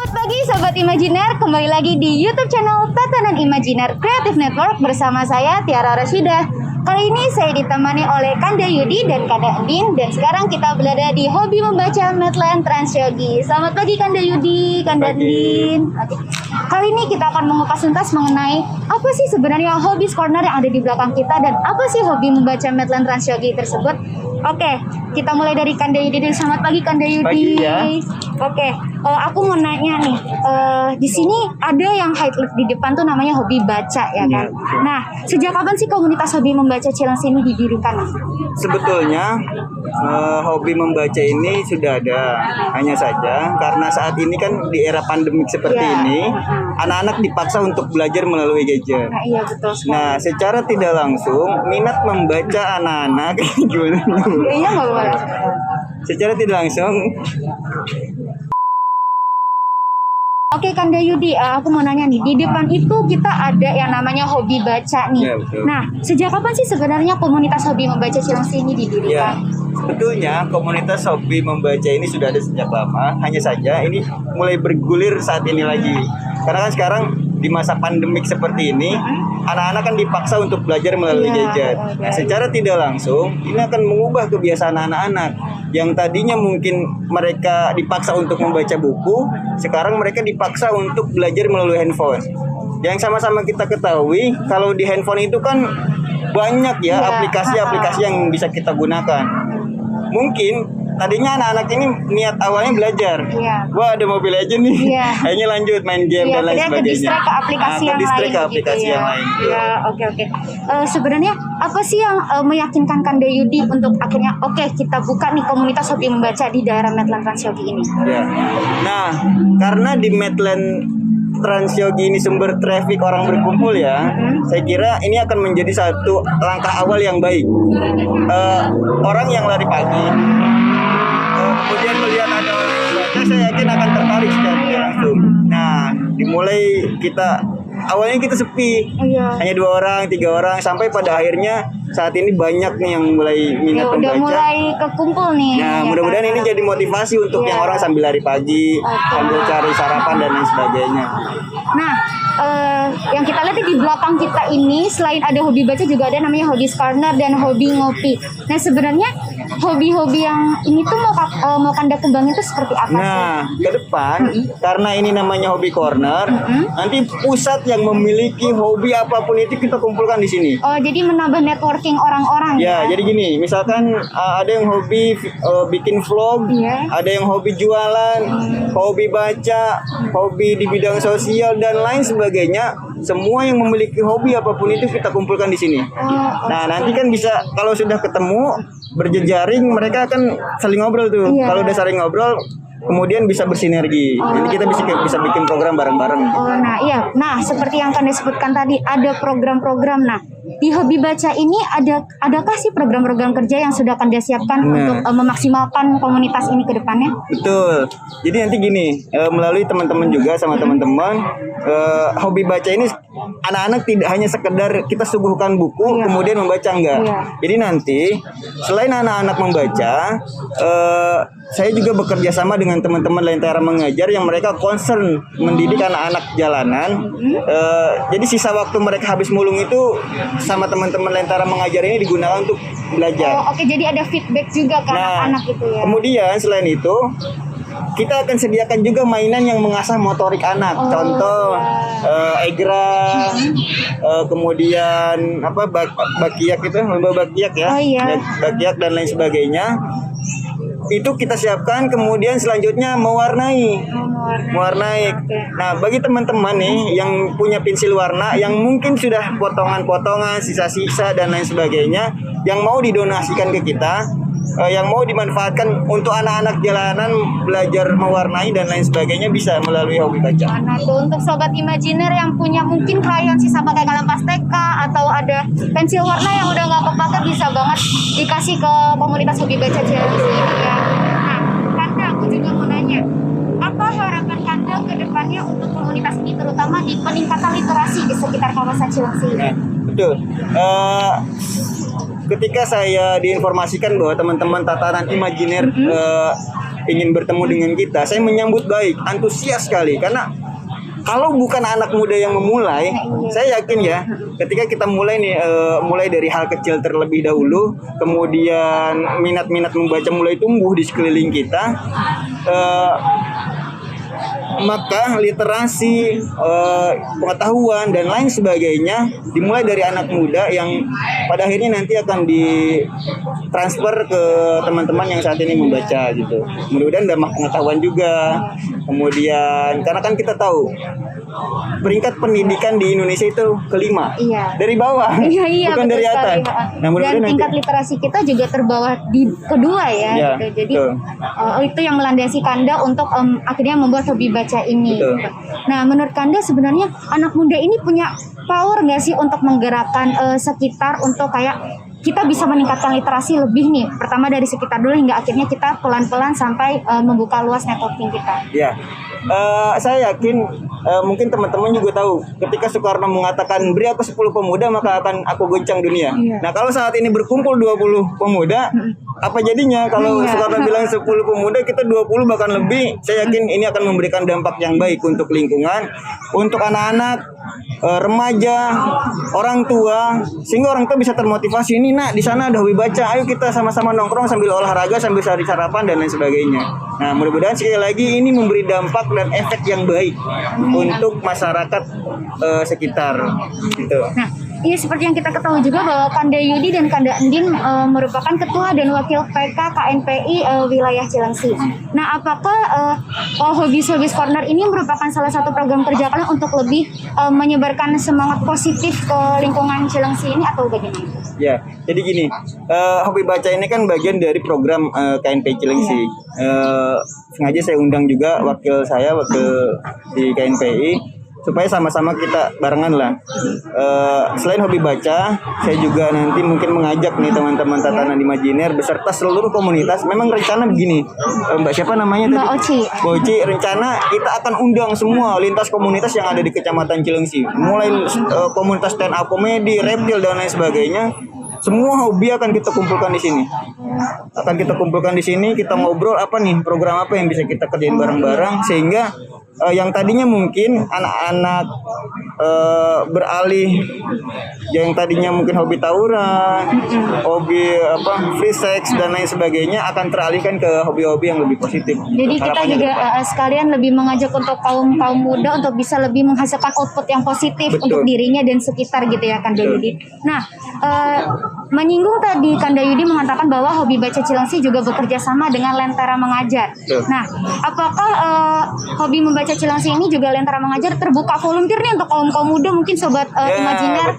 Pagi Sobat Imajiner, kembali lagi di YouTube channel Tatanan Imajiner Creative Network bersama saya Tiara Rashidah. Kali ini saya ditemani oleh Kanda Yudi dan Kanda Endin, dan sekarang kita berada di Hobi Membaca Medland Transyogi. Selamat pagi Kanda Yudi, Kanda Endin. Oke. Kali ini kita akan mengupas tuntas mengenai apa sih sebenarnya Hobbies Corner yang ada di belakang kita dan apa sih hobi membaca Medland Transyogi tersebut. Oke, kita mulai dari Kanda Yudi dulu. Selamat pagi Kanda Yudi. Pagi ya. Oke, aku mau nanya nih, di sini ada yang highlight di depan tuh namanya hobi baca ya kan? Ya, nah, sejak kapan sih komunitas hobi membaca Cilengsi ini didirikan? Sebetulnya hobi membaca ini sudah ada, hanya saja karena saat ini kan di era pandemik seperti Ya. ini, anak-anak dipaksa untuk belajar melalui gadget. Nah, iya betul sekali. Nah, secara tidak langsung minat membaca anak-anak gimana? Kayaknya nggak boleh. Secara tidak langsung. Oke Kanda Yudi, aku mau nanya nih, di depan itu kita ada yang namanya hobi baca nih. Ya, betul. Nah, sejak kapan sih sebenarnya komunitas hobi membaca Cilengsi ini Ya, didirikan? sebetulnya komunitas hobi membaca ini sudah ada sejak lama. Hanya saja ini mulai bergulir saat ini lagi. Karena kan sekarang di masa pandemik seperti ini, anak-anak kan dipaksa untuk belajar melalui Iya, gadget. Nah, secara tidak langsung ini akan mengubah kebiasaan anak-anak yang tadinya mungkin mereka dipaksa untuk membaca buku, sekarang mereka dipaksa untuk belajar melalui handphone. Yang sama-sama kita ketahui, kalau di handphone itu kan banyak ya Iya, aplikasi-aplikasi yang bisa kita gunakan. Mungkin tadinya anak-anak ini niat awalnya belajar. Iya. Wah, ada Mobile Legends nih. Iya. Akhirnya lanjut main game Iya, dan lain dia sebagainya. ke-distract ke aplikasi yang ke-distract lain ke aplikasi gitu, yang lain. Iya, oke. Sebenarnya apa sih yang meyakinkan Kanda Yudi untuk akhirnya kita buka nih komunitas hobi membaca di daerah Medland Transyogi ini? Ya. Nah, karena di Medland Transyogi ini sumber traffic orang berkumpul ya, saya kira ini akan menjadi satu langkah awal yang baik. Orang yang lari pagi, kemudian melihat ada orang yang baca, saya yakin akan tertarik secara tidak langsung. Nah, dimulai awalnya kita sepi, Iya. hanya 2 orang, 3 orang, sampai pada akhirnya saat ini banyak nih yang mulai minat Ya, udah membaca. mulai kekumpul nih. Nah, ya mudah-mudahan kan? ini jadi motivasi untuk Iya. yang orang sambil lari pagi, sambil cari sarapan dan lain sebagainya. Nah, yang kita lihat di belakang kita ini selain ada hobi baca juga ada namanya Hobbies Corner dan hobi ngopi. Nah, sebenarnya hobi-hobi yang ini tuh mau Kanda kembangin tuh seperti apa sih? Nah, ke depan karena ini namanya Hobi Corner, nanti pusat yang memiliki hobi apapun itu kita kumpulkan di sini. Oh, jadi menambah networking orang-orang Ya, jadi gini, misalkan ada yang hobi bikin vlog, Iya. ada yang hobi jualan, hobi baca, hobi di bidang sosial dan lain sebagainya. semua yang memiliki hobi apapun itu kita kumpulkan di sini. Nah, nanti kan bisa kalau sudah ketemu berjejaring mereka akan saling ngobrol tuh. Iya. Kalau udah saling ngobrol kemudian bisa bersinergi. Jadi kita bisa bikin program bareng-bareng. Nah iya, nah seperti yang Kanda sebutkan tadi ada program-program. Nah di Hobi Baca ini adakah sih program-program kerja yang sudah Kanda siapkan untuk memaksimalkan komunitas ini ke depannya? Betul. Jadi nanti gini, melalui teman-teman juga sama teman-teman, Hobi Baca ini anak-anak tidak hanya sekedar kita suguhkan buku kemudian membaca, enggak. Jadi nanti selain anak-anak membaca, saya juga bekerja sama dengan teman-teman Lentera Mengajar yang mereka concern mendidik anak-anak jalanan. Jadi sisa waktu mereka habis mulung itu sama teman-teman Lentera Mengajar ini digunakan untuk belajar. Oke, jadi ada feedback juga ke anak-anak gitu ya. Kemudian selain itu kita akan sediakan juga mainan yang mengasah motorik anak. Contoh egrang, kemudian apa bakiak itu, lomba bakiak ya. Bakiak dan lain sebagainya. Itu kita siapkan, kemudian selanjutnya mewarnai. Nah, bagi teman-teman nih yang punya pensil warna yang mungkin sudah potongan-potongan, sisa-sisa dan lain sebagainya yang mau didonasikan ke kita, yang mau dimanfaatkan untuk anak-anak jalanan belajar mewarnai dan lain sebagainya bisa melalui Hobi Baca. Nah, tuh untuk sobat Imajiner yang punya mungkin krayon sisa pakai kalam pasteka atau ada pensil warna yang udah nggak kepake bisa banget dikasih ke komunitas Hobi Baca Cilengsi ini ya. Nah, Kanda aku juga mau nanya, apa harapan Kanda ke depannya untuk komunitas ini terutama di peningkatan literasi di sekitar kawasan Cilengsi ini? Nah, betul. Ketika saya diinformasikan bahwa teman-teman tatanan imajiner ingin bertemu dengan kita, saya menyambut baik, antusias sekali karena kalau bukan anak muda yang memulai, saya yakin ya, ketika kita mulai nih, mulai dari hal kecil terlebih dahulu, kemudian minat-minat membaca mulai tumbuh di sekeliling kita, maka literasi, pengetahuan dan lain sebagainya dimulai dari anak muda yang pada akhirnya nanti akan ditransfer ke teman-teman yang saat ini membaca gitu. Mudah-mudahan dampak pengetahuan juga. Kemudian karena kan kita tahu peringkat pendidikan di Indonesia itu kelima, dari bawah, bukan dari atas. Nah, dan tingkat literasi kita juga terbawah di kedua ya. Gitu. Jadi itu yang melandasi Kanda untuk akhirnya membuat Hobi Baca ini. Nah, menurut Kanda sebenarnya anak muda ini punya power nggak sih untuk menggerakkan sekitar untuk kayak kita bisa meningkatkan literasi lebih nih. Pertama dari sekitar dulu hingga akhirnya kita pelan-pelan sampai membuka luas networking kita. Ya. Saya yakin mungkin teman-teman juga tahu ketika Soekarno mengatakan beri aku 10 pemuda maka akan aku goncang dunia. Nah, kalau saat ini berkumpul 20 pemuda, apa jadinya? Kalau Soekarno bilang 10 pemuda, kita 20 bahkan lebih. Saya yakin ini akan memberikan dampak yang baik untuk lingkungan, untuk anak-anak, remaja, orang tua, sehingga orang tua bisa termotivasi. Ini nak, di sana ada Hobi Baca, ayo kita sama-sama nongkrong sambil olahraga, sambil cari sarapan dan lain sebagainya. Nah, mudah-mudahan sekali lagi ini memberi dampak dan efek yang baik untuk masyarakat sekitar gitu. Nah, iya seperti yang kita ketahui juga bahwa Kanda Yudi dan Kanda Endin merupakan ketua dan wakil PK KNPI wilayah Cilengsi. Nah, apakah Hobbies Corner ini merupakan salah satu program kerja kalian untuk lebih menyebarkan semangat positif ke lingkungan Cilengsi ini atau bagaimana? Ya, jadi gini, Hobi Baca ini kan bagian dari program KNPI Cilengsi. Sengaja saya undang juga wakil di KNPI supaya sama-sama kita barengan lah. Selain Hobi Baca, saya juga nanti mungkin mengajak nih teman-teman tatanan imajiner beserta seluruh komunitas. Memang rencana begini, Mbak siapa namanya tadi? Mbak Oci. Rencana kita akan undang semua lintas komunitas yang ada di Kecamatan Cilengsi, mulai komunitas stand up komedi, reptil dan lain sebagainya. Semua hobi akan kita kumpulkan di sini. Kita ngobrol apa nih, program apa yang bisa kita kerjain bareng-bareng sehingga yang tadinya mungkin anak-anak beralih yang tadinya mungkin hobi tawuran, hobi free sex dan lain sebagainya akan teralihkan ke hobi-hobi yang lebih positif. Jadi kita juga sekalian lebih mengajak untuk kaum muda untuk bisa lebih menghasilkan output yang positif untuk dirinya dan sekitar gitu ya kan Dedi. Nah, menyinggung tadi Kanda Yudi mengatakan bahwa hobi baca Cilengsi juga bekerja sama dengan Lentera Mengajar. Betul. Nah, apakah hobi membaca Cilengsi ini juga Lentera Mengajar terbuka volunteer nih untuk kaum muda mungkin sobat Imajiner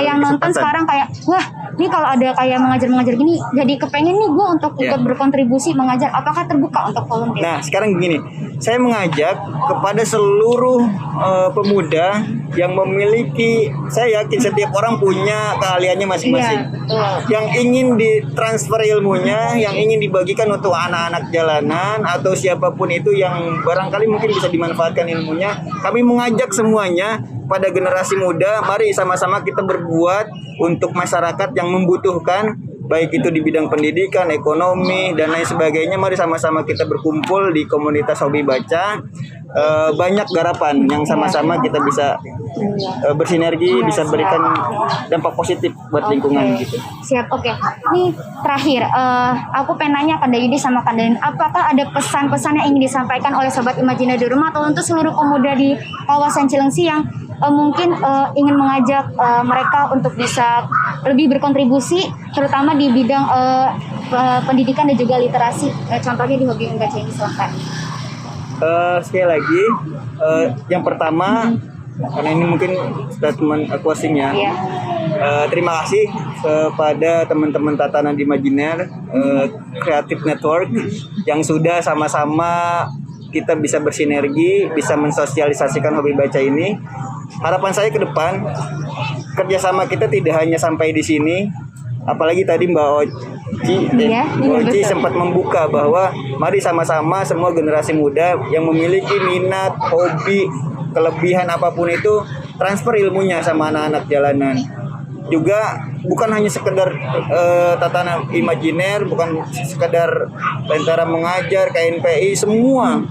yang nonton sekarang kayak wah ini kalau ada kayak mengajar gini jadi kepengen nih gue untuk ikut berkontribusi mengajar, apakah terbuka untuk volunteer? Nah sekarang begini, saya mengajak kepada seluruh pemuda yang memiliki, saya yakin setiap orang punya keahliannya masing-masing. Yang ingin ditransfer ilmunya, yang ingin dibagikan untuk anak-anak jalanan atau siapapun itu yang barangkali mungkin bisa dimanfaatkan ilmunya. Kami mengajak semuanya pada generasi muda, mari sama-sama kita berbuat untuk masyarakat yang membutuhkan, baik itu di bidang pendidikan, ekonomi, dan lain sebagainya. Mari sama-sama kita berkumpul di komunitas hobi baca. Banyak garapan yang sama-sama kita bisa bersinergi, bisa berikan dampak positif buat lingkungan gitu. Siap, oke. Nih terakhir, aku pengen nanya Kanda Yudi sama Kanda Din, apakah ada pesan-pesan yang ingin disampaikan oleh sobat Imajiner di rumah atau untuk seluruh pemuda di kawasan Cilengsi yang mungkin ingin mengajak mereka untuk bisa lebih berkontribusi, terutama di bidang pendidikan dan juga literasi, contohnya di hobi membaca ini, silakan. Sekali lagi, yang pertama, karena ini mungkin statement closing ya. Terima kasih kepada teman-teman Tatanan Imajiner Creative Network yang sudah sama-sama kita bisa bersinergi, bisa mensosialisasikan hobi baca ini. Harapan saya ke depan, kerjasama kita tidak hanya sampai di sini. Apalagi tadi Mbak Oci sempat membuka bahwa mari sama-sama semua generasi muda yang memiliki minat, hobi, kelebihan apapun itu transfer ilmunya sama anak-anak jalanan. Juga bukan hanya sekedar Tatanan Imajiner, bukan sekedar Lentera Mengajar, KNPI, semua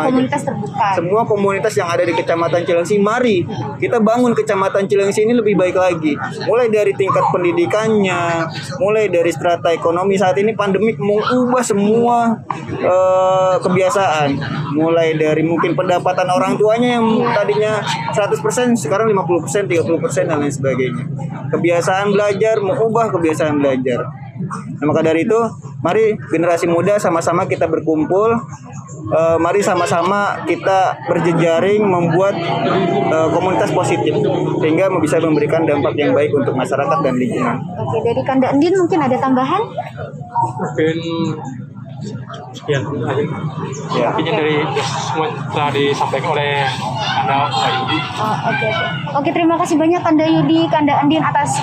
komunitas terbuka. Semua komunitas yang ada di Kecamatan Cilengsi, mari kita bangun Kecamatan Cilengsi ini lebih baik lagi. Mulai dari tingkat pendidikannya, mulai dari strata ekonomi. Saat ini pandemik mengubah semua kebiasaan. Mulai dari mungkin pendapatan orang tuanya yang tadinya 100%, sekarang 50%, 30% dan lain sebagainya. Kebiasaan belajar mengubah kebiasaan belajar. Nah, maka dari itu, mari generasi muda sama-sama kita berkumpul. Mari sama-sama kita berjejaring membuat komunitas positif sehingga bisa memberikan dampak yang baik untuk masyarakat dan lingkungan. Oke, dari Kanda Din mungkin ada tambahan? Mungkin sekian aja. Intinya dari semua telah disampaikan oleh Anda Pak Yudi. Oke, terima kasih banyak Kanda Yudi, Kanda Andin atas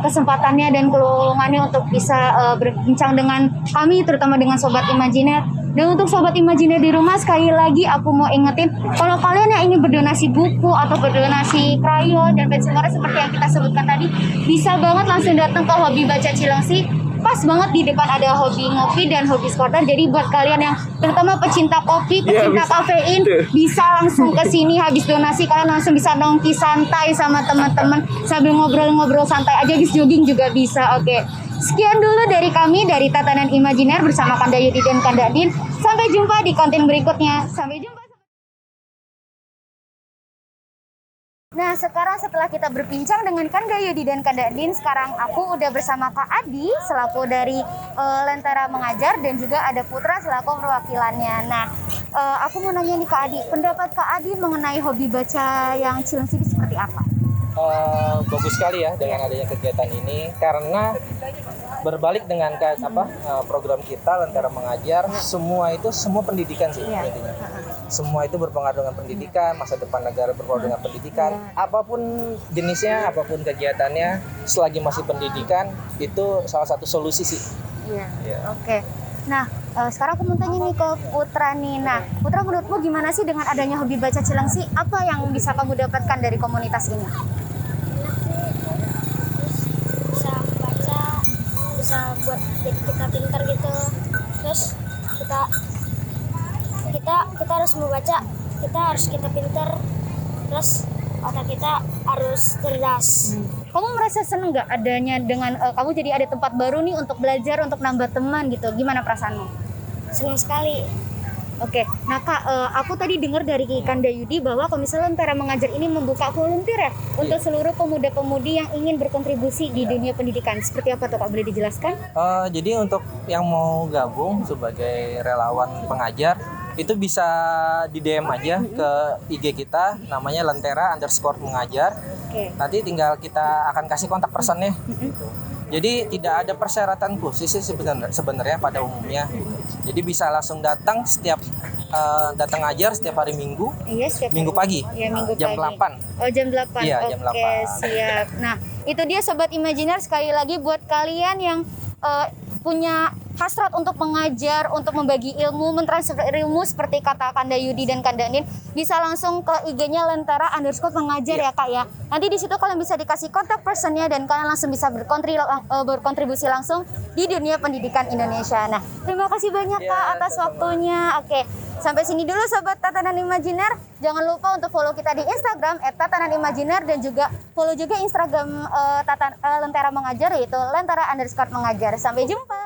kesempatannya dan keluangannya untuk bisa berbincang dengan kami, terutama dengan Sobat Imajiner. Dan untuk Sobat Imajiner di rumah, sekali lagi aku mau ingetin, kalau kalian yang ingin berdonasi buku atau berdonasi krayon dan pensil warna seperti yang kita sebutkan tadi, bisa banget langsung datang ke Hobi Baca Cilengsi. Pas banget di depan ada hobi ngopi dan hobi squatter. Jadi buat kalian yang terutama pecinta kopi, pecinta kafein, bisa langsung ke sini. Habis donasi kalian langsung bisa nongki santai sama teman-teman sambil ngobrol-ngobrol santai aja, habis jogging juga bisa. Oke. Sekian dulu dari kami dari Tatanan Imajiner bersama Kanda Yudi dan Kanda Din. Sampai jumpa di konten berikutnya. Sampai jumpa. Nah, sekarang setelah kita berbincang dengan Kanda Yudi dan Kanda Din, sekarang aku udah bersama Kak Adi selaku dari Lentera Mengajar dan juga ada Putra selaku perwakilannya. Nah, aku mau nanya nih Kak Adi, pendapat Kak Adi mengenai hobi baca yang Cilengsi ini seperti apa? Bagus sekali ya dengan adanya kegiatan ini, karena berbalik dengan program kita Lentera Mengajar, semua pendidikan sih intinya. Semua itu berpengaruh dengan pendidikan, masa depan negara berpengaruh dengan pendidikan. Apapun jenisnya, apapun kegiatannya, selagi masih pendidikan, itu salah satu solusi sih. Oke. Nah, sekarang aku mau tanya nih ke Putra nih. Nah, Putra, menurutmu gimana sih dengan adanya hobi baca Cilengsi? Apa yang bisa kamu dapatkan dari komunitas ini? Bisa baca, bisa buat kita pintar gitu. Terus kita harus membaca, kita pintar. Terus otak kita harus cerdas. Kamu merasa seneng nggak adanya dengan kamu jadi ada tempat baru nih untuk belajar, untuk nambah teman gitu? Gimana perasaanmu? Senang sekali. Oke, nah Kak, aku tadi dengar dari Kanda Yudi bahwa kalau misalnya Lentera Mengajar ini membuka volunteer ya untuk seluruh pemuda-pemudi yang ingin berkontribusi di dunia pendidikan. Seperti apa tuh Kak, boleh dijelaskan? Jadi untuk yang mau gabung sebagai relawan pengajar itu bisa di DM aja ke IG kita, namanya Lentera_mengajar. Oke. Nanti tinggal kita akan kasih kontak personnya. Gitu. Jadi tidak ada persyaratan khusus sih sebenarnya pada umumnya. Jadi bisa langsung datang datang ajar setiap hari Minggu. Iya, setiap Minggu hari. pagi. Iya, Minggu jam pagi. 8. Oh, jam 8. Iya, jam Oke, 8. siap. Nah, itu dia Sobat Imajiner, sekali lagi buat kalian yang punya hasrat untuk mengajar, untuk membagi ilmu, mentransfer ilmu seperti kata Kanda Yudi dan Kanda Nin, bisa langsung ke IG-nya Lentera_mengajar ya Kak ya. Nanti di situ kalian bisa dikasih kontak personnya dan kalian langsung bisa berkontribusi langsung di dunia pendidikan Indonesia. Nah, terima kasih banyak Kak atas waktunya. Oke, sampai sini dulu Sobat Tatanan Imajiner. Jangan lupa untuk follow kita di Instagram @tatananimajiner dan juga follow juga Instagram Lentera Mengajar, yaitu Lentera_mengajar. Sampai jumpa.